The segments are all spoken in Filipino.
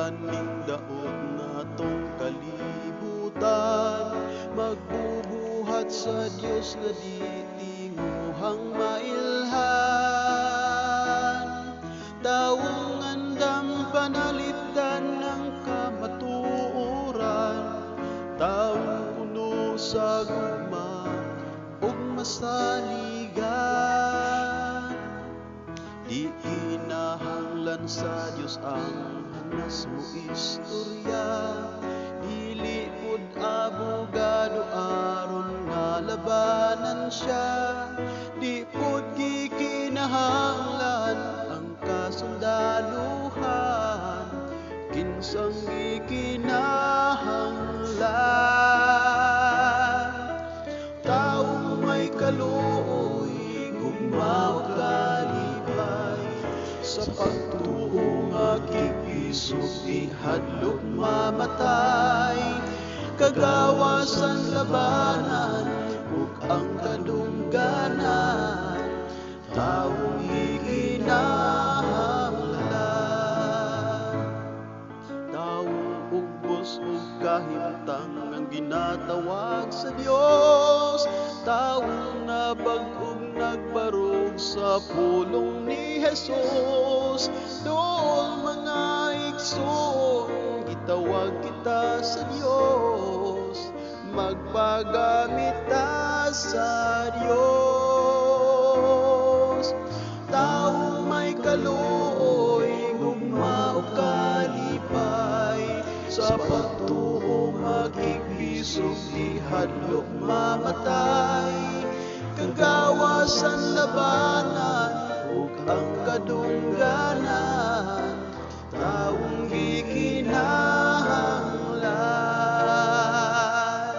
taning daot natong kalibutan, magbubuhat sa Dios nga di tinguhang mailhan. Taong andam panalitan ng kamatuoran, taong puno sa gugma ug masaligan. Di kinahanglan sa Dios ang hanas mo istorya, dili pud abogado aron nga labanan siya. Di pud gikinahanglan ang kasundaluhan, kinsang gikinahanglan. Taong may kaluoy, gugma o kalipay, sa pagtuo nga gigisog ihadlok mamatay. Kagawasan labanan ug ang kadungganan, taong gikinahanglan. Taong ubos ug kahimtang ang ginatawag sa Dios, taong nabag ug nagbarog sa pulong ni Jesus. Doon mga igsoon, gitawag kita sa Dios, magpagamit ta sa Dios. Taong may kaluoy, gugma o kalipay, sa pagtuo magigpisog di hadlok mamatay. Kagawasan labanan ug ang kadungganan, taong gikinahanglan.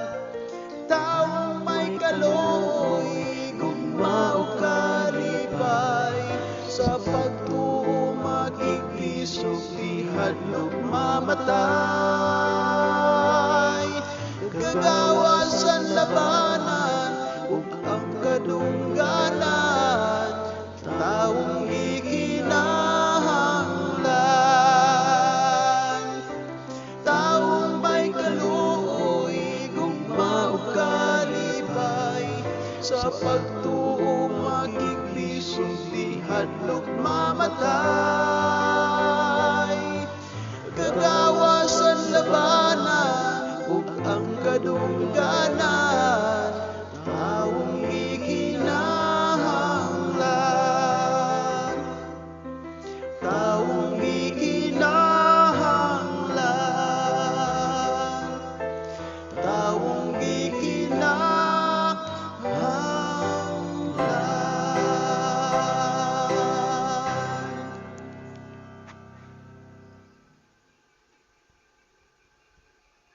Taong may kaluoy, gugma o kalipay, sa pagtuo magigpisog di hadlok mamatay. Kagawasan labanan